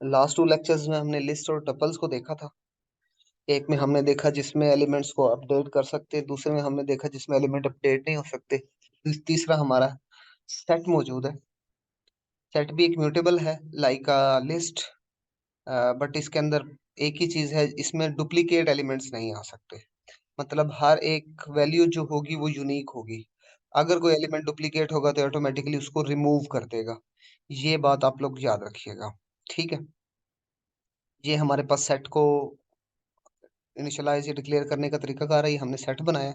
Last to lectures में हमने list और टपल्स को देखा था। एक में हमने देखा जिसमें एलिमेंट्स को अपडेट कर सकते, दूसरे में हमने देखा जिसमें एलिमेंट अपडेट नहीं हो सकते। तीसरा हमारा सेट मौजूद है। सेट भी एक म्यूटेबल है लाइक अ लिस्ट, बट इसके अंदर एक ही चीज है, इसमें डुप्लीकेट एलिमेंट्स नहीं आ सकते। मतलब हर एक वैल्यू जो होगी वो यूनिक होगी। अगर कोई एलिमेंट डुप्लीकेट होगा तो ऑटोमेटिकली उसको रिमूव कर देगा। ये बात आप लोग याद रखिएगा। ठीक है। ये हमारे पास सेट को इनिशियलाइज या डिक्लेयर करने का तरीका कार है। ये हमने सेट बनाया,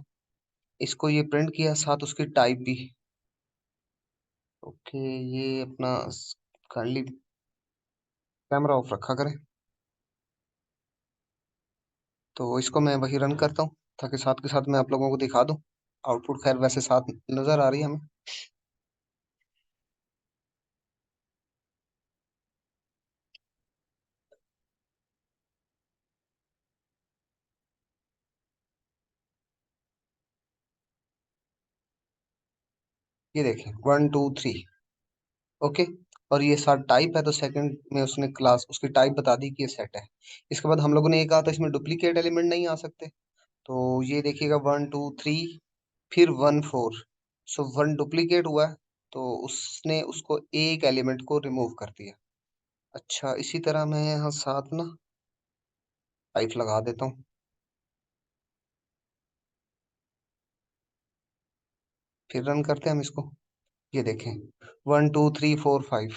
इसको ये प्रिंट किया, साथ उसकी टाइप भी। ओके, ये अपना काइंडली कैमरा ऑफ रखा करें। तो इसको मैं वही रन करता हूँ ताकि साथ के साथ मैं आप लोगों को दिखा दूँ। आउटपुट खैर वैसे साथ नजर आ रही है हमें। ये देखें 1 2 3। ओके। और ये साथ टाइप है, तो सेकंड में उसने क्लास उसकी टाइप बता दी कि ये सेट है। इसके बाद हम लोगों ने ये कहा था इसमें डुप्लीकेट एलिमेंट नहीं आ सकते। तो ये देखिएगा 1 2 3, फिर 1 4। सो 1 डुप्लीकेट हुआ है, तो उसने उसको एक एलिमेंट को रिमूव कर दिया। अच्छा, इसी तरह मैं यहाँ साथ ना टाइप लगा देता हूँ, फिर रन करते हैं हम इसको। ये देखें 1 2 3 4 5।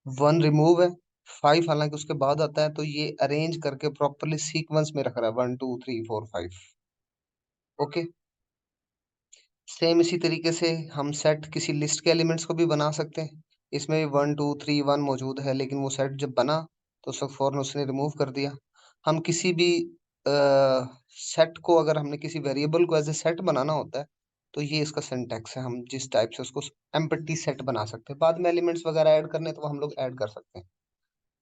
1 रिमूव है, 5 हालांकि उसके बाद आता है, तो ये अरेंज करके प्रॉपरली सीक्वेंस में रख रहा है 1 2 3 4 5। ओके। सेम इसी तरीके से हम सेट किसी लिस्ट के एलिमेंट्स को भी बना सकते हैं। इसमें भी 1 2 3 1 मौजूद है, लेकिन वो सेट जब बना तो सब फौरन उसने रिमूव कर दिया। हम किसी भी सेट को, अगर हमने किसी वेरिएबल को एज ए सेट बनाना होता है, तो ये इसका सिंटैक्स है। हम जिस टाइप से उसको एम्प्टी सेट बना सकते हैं, बाद में एलिमेंट्स वगैरह ऐड करने तो वो हम लोग ऐड कर सकते हैं।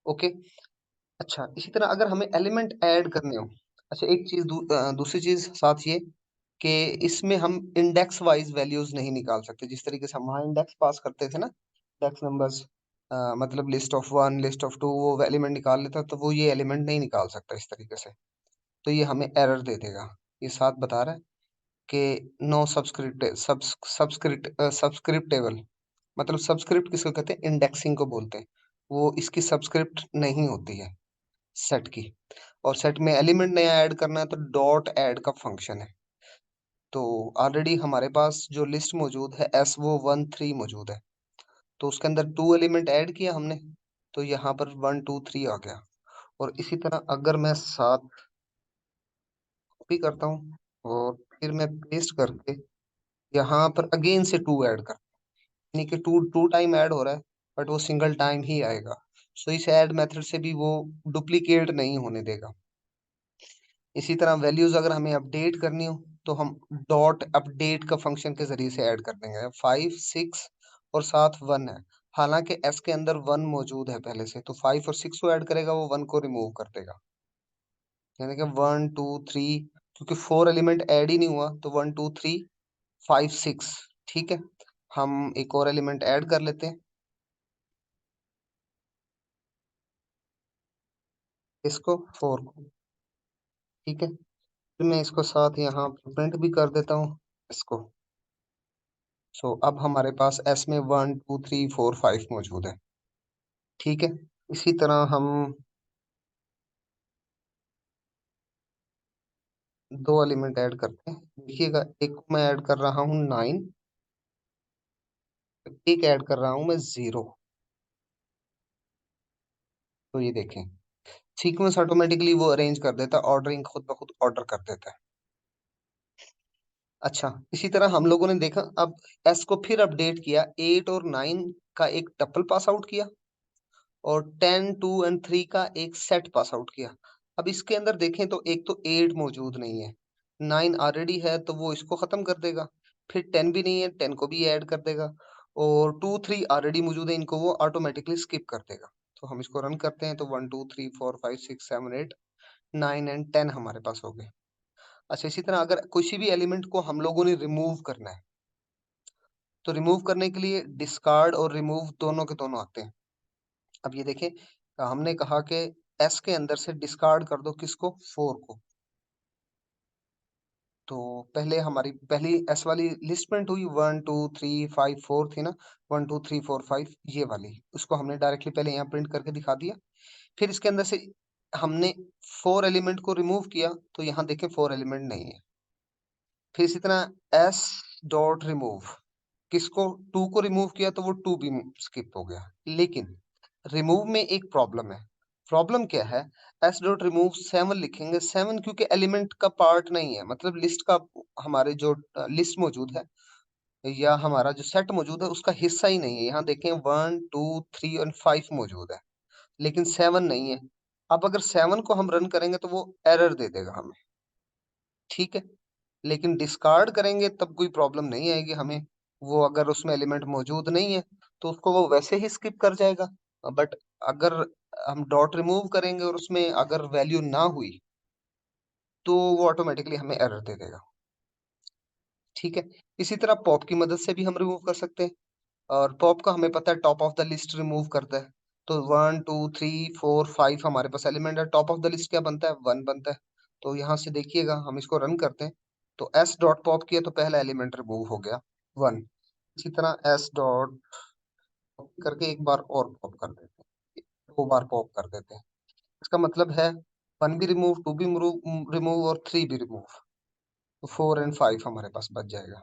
ओके। अच्छा, इसी तरह अगर हमें एलिमेंट ऐड करने हो, अच्छा एक चीज दूसरी चीज साथ ये कि इसमें हम इंडेक्स वाइज वैल्यूज नहीं निकाल सकते। जिस तरीके से हम वहाँ इंडेक्स पास करते थे ना, इंडेक्स नंबर्स, मतलब लिस्ट ऑफ 1 लिस्ट ऑफ 2, वो एलिमेंट निकाल लेता, तो वो ये एलिमेंट नहीं निकाल सकता इस तरीके से। तो ये हमें एरर दे देगा। ये साथ बता रहा है कि नो सब्सक्रिप्टेबल। मतलब सब्सक्रिप्ट किसको कहते हैं? इंडेक्सिंग को बोलते हैं। वो इसकी सब्सक्रिप्ट नहीं होती है सेट की। और सेट में एलिमेंट नया ऐड करना है तो डॉट ऐड का फंक्शन है। तो ऑलरेडी हमारे पास जो लिस्ट मौजूद है एस वो 1 3 मौजूद है, तो उसके अंदर 2 एलिमेंट ऐड किया हमने, तो यहाँ पर 1 2 3 आ गया। और इसी तरह अगर मैं साथ कॉपी करता हूँ और फिर मैं पेस्ट करके यहाँ पर अगेन से 2 ऐड कर, यानी कि 2 टाइम ऐड हो रहा है, बट वो सिंगल टाइम ही आएगा। सो इस ऐड मेथड से भी वो डुप्लीकेट नहीं होने देगा। इसी तरह वैल्यूज अगर हमें अपडेट करनी हो तो हम डॉट अपडेट का फंक्शन के जरिए से ऐड कर देंगे। 5 6 और साथ 1 है, हालांकि एस के अंदर 1 मौजूद है पहले से, तो 5 और 6 को ऐड करेगा, वो 1 को रिमूव कर देगा। यानी कि 1 2 3, क्योंकि 4 एलिमेंट ऐड ही नहीं हुआ, तो 1 2 3 5 6। ठीक है। हम एक और एलिमेंट ऐड कर लेते हैं, इसको 4 को। ठीक है। फिर मैं इसको साथ यहाँ प्रिंट भी कर देता हूँ इसको। सो अब हमारे पास एस में 1 2 3 4 5 मौजूद है। ठीक है। इसी तरह हम दो एलिमेंट ऐड करते हैं। देखिएगा, एक को मैं ऐड कर रहा हूँ 9, एक ऐड कर रहा हूँ मैं 0। तो ये देखें, सीक्वेंस ऑटोमेटिकली वो अरेंज कर देता है, ऑर्डरिंग खुद ब खुद ऑर्डर कर देता है। अच्छा, इसी तरह हम लोगों ने देखा, अब एस को फिर अपडेट किया, 8 और 9 का एक टपल पास आउट किया, और 10 2 एंड 3 का एक सेट पास आउट किया। अब इसके अंदर देखें तो एक तो 8 मौजूद नहीं है, 9 ऑलरेडी है, तो वो इसको खत्म कर देगा। फिर 10 भी नहीं है, 10 को भी ऐड कर देगा। और 2 3 ऑलरेडी मौजूद है, इनको वो ऑटोमेटिकली स्किप कर देगा। तो हम इसको रन करते हैं, तो 1 2 3 4 5 6 7 8 9 एंड 10 हमारे पास हो गए। अच्छा, इसी तरह अगर किसी भी एलिमेंट को हम लोगों ने रिमूव करना है, तो रिमूव करने के लिए डिस्कार्ड और रिमूव दोनों के दोनों आते हैं। अब ये देखें, हमने कहा कि एस के अंदर से डिस्कार्ड कर दो किसको, 4 को। तो पहले हमारी पहली एस वाली लिस्ट प्रिंट हुई, 1 2 3 5 4 थी ना, 1 2 3 4 5 ये वाली, उसको हमने डायरेक्टली पहले यहाँ प्रिंट करके दिखा दिया। फिर इसके अंदर से हमने 4 एलिमेंट को रिमूव किया, तो यहाँ देखें 4 एलिमेंट नहीं है। फिर इसी तरह एस डॉट रिमूव, किसको, 2 को रिमूव किया तो वो 2 भी स्किप हो गया। लेकिन रिमूव में एक प्रॉब्लम है। प्रॉब्लम क्या है, एस डॉट रिमूव 7 लिखेंगे, 7 क्योंकि एलिमेंट का पार्ट नहीं है, मतलब लिस्ट का, हमारे जो लिस्ट मौजूद है या हमारा जो सेट मौजूद है उसका हिस्सा ही नहीं है। यहाँ देखें 1 2 3 और 5 मौजूद है, लेकिन 7 नहीं है। अब अगर 7 को हम रन करेंगे तो वो एरर दे देगा हमें, ठीक है। लेकिन डिस्कार्ड करेंगे तब कोई प्रॉब्लम नहीं आएगी हमें। वो अगर उसमें एलिमेंट मौजूद नहीं है तो उसको वो वैसे ही स्किप कर जाएगा। बट अगर हम डॉट रिमूव करेंगे और उसमें अगर वैल्यू ना हुई तो वो ऑटोमेटिकली हमें एरर दे देगा, ठीक है। इसी तरह पॉप की मदद से भी हम रिमूव कर सकते हैं। और पॉप का हमें पता है top of the list remove करता है। तो 1 2 3 4 5 हमारे पास एलिमेंट है, टॉप ऑफ द लिस्ट क्या बनता है, 1 बनता है। तो यहाँ से देखिएगा, हम इसको रन करते हैं तो एस डॉट पॉप किया तो पहला एलिमेंट रिमूव हो गया, 1। इसी तरह एस डॉट करके एक बार और पॉप कर देते हैं, 2 बार पॉप कर देते हैं। इसका मतलब है 1 भी रिमूव, 2 भी रिमूव और 3 भी रिमूव, तो 4 एंड 5 हमारे पास बच जाएगा।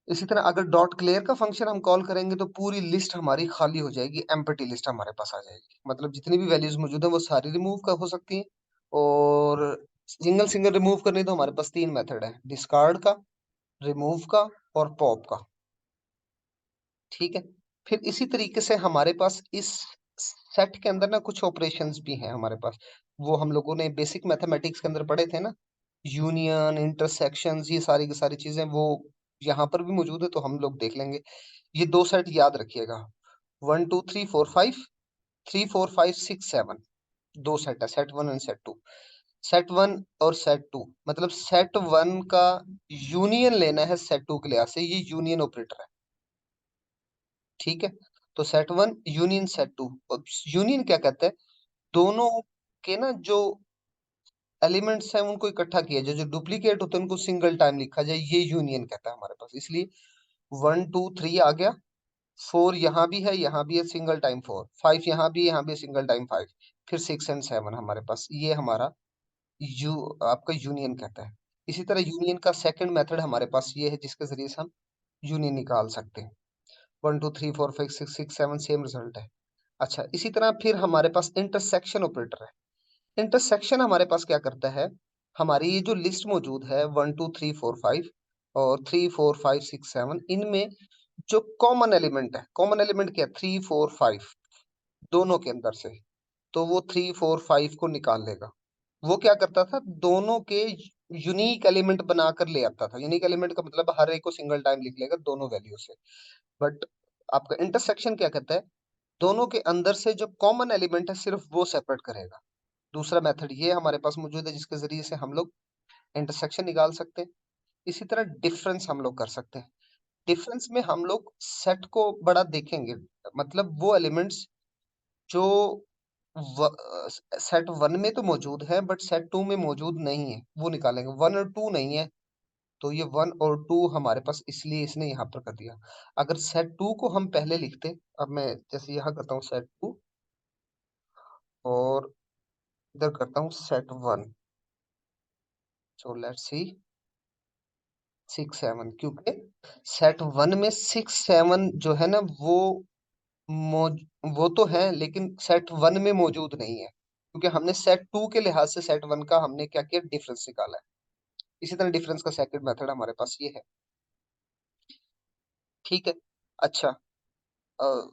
इसी तरह अगर डॉट क्लियर का फंक्शन हम कॉल करेंगे तो पूरी लिस्ट हमारी खाली हो जाएगी, एम्प्टी लिस्ट हमारे पास आ जाएगी। मतलब जितनी भी वैल्यूज मौजूद है वो सारी रिमूव का हो सकती है। और सिंगल सिंगल रिमूव करनी तो हमारे पास 3 मेथड है, डिस्कार्ड का, रिमूव का और पॉप का, ठीक है। फिर इसी तरीके से हमारे पास इस सेट के अंदर ना कुछ ऑपरेशंस भी हैं हमारे पास। वो हम लोगों ने बेसिक मैथमेटिक्स के अंदर पढ़े थे ना, यूनियन, इंटरसेक्शंस, ये सारी की सारी चीजें वो यहाँ पर भी मौजूद है, तो हम लोग देख लेंगे। ये 2 सेट याद रखिएगा, 1 2 3 4 5, 3 4 5 6 7, 2 सेट है, सेट 1 एंड सेट 2। सेट 1 और सेट 2, मतलब सेट 1 का यूनियन लेना है सेट 2 के लिहाज से, ये यूनियन ऑपरेटर है, ठीक है। तो सेट 1 यूनियन सेट 2, यूनियन क्या कहता है, दोनों के ना जो एलिमेंट्स हैं उनको इकट्ठा किया जाए, जो डुप्लीकेट होते हैं उनको सिंगल टाइम लिखा जाए, ये यूनियन कहता है हमारे पास। इसलिए 1 2 3 आ गया, 4 यहाँ भी है, यहाँ भी है सिंगल टाइम 4, 5 यहाँ भी है सिंगल टाइम 5, फिर 6 एंड 7 हमारे पास, ये हमारा यू आपका यूनियन कहता है। इसी तरह यूनियन का सेकंड मेथड हमारे पास ये है जिसके जरिए से हम यूनियन निकाल सकते हैं। 1 2 3 4 5 6 6 7 सेम रिजल्ट है। अच्छा, इसी तरह फिर हमारे पास इंटरसेक्शन ऑपरेटर है। इंटरसेक्शन हमारे पास क्या करता है, हमारी ये जो लिस्ट मौजूद है 1 2 3 4 5 और 3 4 5 6 7, इनमें जो कॉमन एलिमेंट है, कॉमन एलिमेंट क्या है, 3 4 5 दोनों के अंदर से, तो वो 3 4 5 को निकाल लेगा। वो क्या करता था, दोनों के यूनिक एलिमेंट बनाकर ले आता था। यूनिक एलिमेंट का मतलब हर एक को सिंगल टाइम लिख लेगा दोनों वैल्यू से। बट आपका इंटरसेक्शन क्या कहता है, दोनों के अंदर से जो कॉमन एलिमेंट है सिर्फ वो सेपरेट करेगा। दूसरा मेथड ये हमारे पास मौजूद है जिसके जरिए से हम लोग इंटरसेक्शन निकाल सकते हैं। इसी तरह डिफरेंस हम लोग कर सकते हैं। डिफरेंस में हम लोग सेट को बड़ा देखेंगे, मतलब वो एलिमेंट्स जो सेट 1 में तो मौजूद है बट सेट 2 में मौजूद नहीं है, वो निकालेंगे। 1 और 2 नहीं है, तो ये 1 और 2 हमारे पास, इसलिए इसने यहाँ पर कर दिया। अगर सेट 2 को हम पहले लिखते, अब मैं जैसे यहाँ करता हूँ सेट 2 और इधर करता हूँ सेट 1, सो लेट्स सी 6 7, क्योंकि सेट 1 में 6 7 जो है ना वो मौज वो तो है लेकिन सेट 1 में मौजूद नहीं है, क्योंकि हमने सेट 2 के लिहाज से सेट 1 का हमने क्या किया, डिफरेंस निकाला है। इसी तरह डिफरेंस का सेकंड मेथड हमारे पास ये है, ठीक है। अच्छा, अ,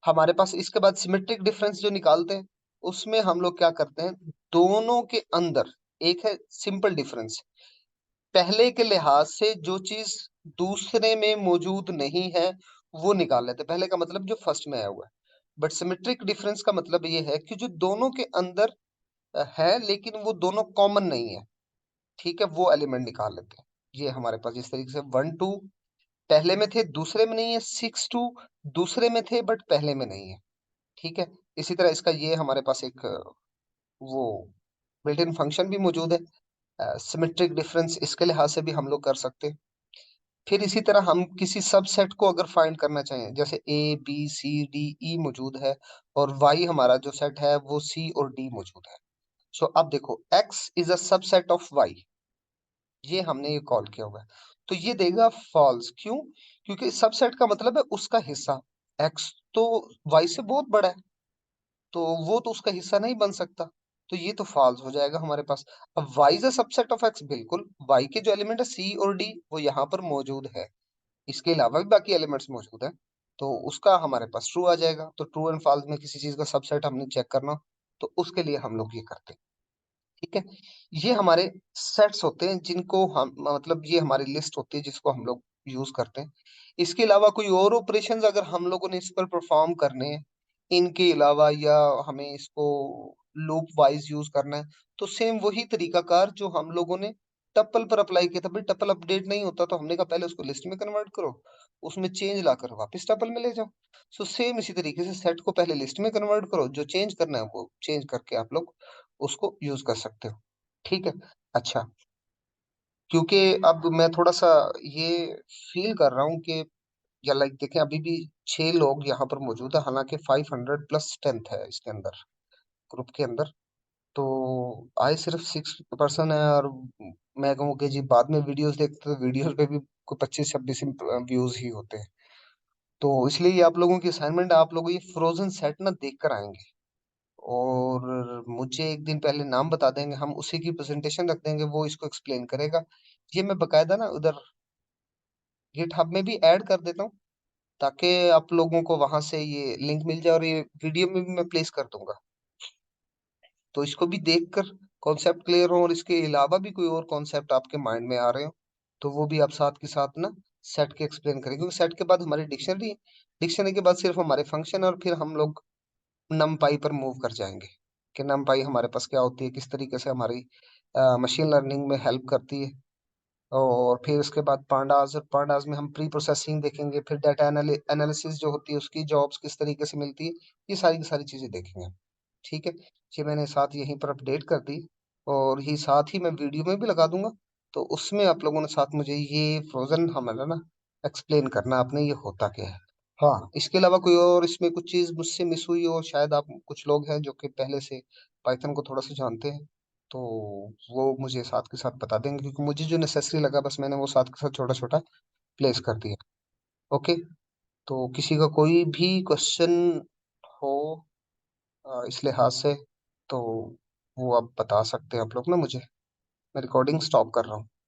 हमारे पास इसके बाद सिमेट्रिक डिफरेंस जो निकालते हैं, उसमें हम लोग क्या करते हैं, दोनों के अंदर एक है सिंपल डिफरेंस, पहले के लिहाज से जो चीज दूसरे में मौजूद नहीं है वो निकाल लेते हैं। पहले का मतलब जो फर्स्ट में आया हुआ है। बट सिमेट्रिक डिफरेंस का मतलब ये है कि जो दोनों के अंदर है लेकिन वो दोनों कॉमन नहीं है, ठीक है, वो एलिमेंट निकाल लेते हैं। ये हमारे पास इस तरीके से 1 2 पहले में थे दूसरे में नहीं है, 6 2 दूसरे में थे बट पहले में नहीं है। ठीक है। इसी तरह इसका ये हमारे पास एक वो बिल्ट इन फंक्शन भी मौजूद है, सिमेट्रिक डिफरेंस, इसके लिहाज से भी हम लोग कर सकते हैं। फिर इसी तरह हम किसी सबसेट को अगर फाइंड करना चाहें, जैसे A B C D E मौजूद है और Y हमारा जो सेट है वो C और D मौजूद है। सो अब देखो X is a subset of Y, ये हमने ये कॉल किया हुआ है, तो ये देगा फॉल्स। क्यों? क्योंकि सबसेट का मतलब है उसका हिस्सा। X तो Y से बहुत बड़ा है, तो वो तो उसका हिस्सा नहीं बन सकता, तो ये तो फॉल्स हो जाएगा हमारे पास। अब Y is a subset of X, बिल्कुल Y के जो एलिमेंट है C और D वो यहाँ पर मौजूद है, इसके अलावा भी बाकी एलिमेंट्स मौजूद हैं, तो उसका हमारे पास ट्रू आ जाएगा। तो ट्रू एंड फॉल्स में किसी चीज का सबसेट हमने चेक करना, तो उसके लिए हम लोग ये करते हैं। ठीक है। ये हमारे सेट्स होते हैं जिनको हम मतलब ये हमारी लिस्ट होती है जिसको हम लोग यूज करते हैं। इसके अलावा कोई और ऑपरेशंस अगर हम लोगों ने इस पर परफॉर्म करने हैं इनके अलावा, या हमें इसको लूप वाइज यूज करना है, तो सेम वही तरीकाकार जो हम लोगों ने टपल पर अप्लाई किया था। भाई टपल अपडेट नहीं होता तो हमने कहा पहले उसको लिस्ट में कन्वर्ट करो, उसमें चेंज लाकर वापस टपल में ले जाओ। सो सेम इसी तरीके से सेट को पहले लिस्ट में कन्वर्ट करो, जो चेंज करना है वो चेंज करके आप लोग उसको यूज कर सकते हो। ठीक है। अच्छा, क्योंकि अब मैं थोड़ा सा ये फील कर रहा हूँ कि, या लाइक देखें अभी भी 6 लोग यहाँ पर मौजूद है, हालांकि 500 प्लस स्ट्रेंथ है इसके अंदर, ग्रुप के अंदर। तो आए सिर्फ 6 पर्सन है, और मैं कहूँ कि जी बाद में वीडियोस देखते तो वीडियोस पे भी कोई 25-26 व्यूज ही होते हैं। तो इसलिए ये आप लोगों की असाइनमेंट, आप लोग ये फ्रोजन सेट ना देख कर आएंगे, और मुझे एक दिन पहले नाम बता देंगे, हम उसी की प्रेजेंटेशन रख देंगे, वो इसको एक्सप्लेन करेगा। ये मैं बकायदा ना उधर गिट हब में भी ऐड कर देता हूँ, ताकि आप लोगों को वहां से ये लिंक मिल जाए, और ये वीडियो में भी मैं प्लेस कर दूंगा, तो इसको भी देखकर कॉन्सेप्ट क्लियर हो, और इसके अलावा भी कोई और कॉन्सेप्ट आपके माइंड में आ रहे हो तो वो भी आप साथ के साथ ना सेट के एक्सप्लेन करेंगे, क्योंकि सेट के बाद हमारी डिक्शनरी है, डिक्शनरी के बाद सिर्फ हमारे फंक्शन, और फिर हम लोग नमपाई पर मूव कर जाएंगे कि नमपाई हमारे पास क्या होती है, किस तरीके से हमारी मशीन लर्निंग में हेल्प करती है। और फिर उसके बाद पांडास, और पांडास में हम प्री प्रोसेसिंग देखेंगे, फिर डाटा एनालिसिस जो होती है उसकी जॉब्स किस तरीके से मिलती है, ये सारी की सारी चीजें देखेंगे हम। ठीक है। ये मैंने साथ यहीं पर अपडेट कर दी, और ये साथ ही मैं वीडियो में भी लगा दूंगा, तो उसमें आप लोगों ने साथ मुझे ये फ्रोजन हमारा ना एक्सप्लेन करना आपने ये होता क्या है। हाँ, इसके अलावा कोई और इसमें कुछ चीज मुझसे मिस हुई हो, शायद आप कुछ लोग हैं जो कि पहले से पाइथन को थोड़ा सा जानते हैं, तो वो मुझे साथ के साथ बता देंगे, क्योंकि मुझे जो नेसेसरी लगा बस मैंने वो साथ के साथ छोटा छोटा प्लेस कर दिया। ओके। तो किसी का कोई भी क्वेश्चन हो इस लिहाज से, तो वो आप बता सकते हैं आप लोग ना मुझे। मैं रिकॉर्डिंग स्टॉप कर रहा हूँ।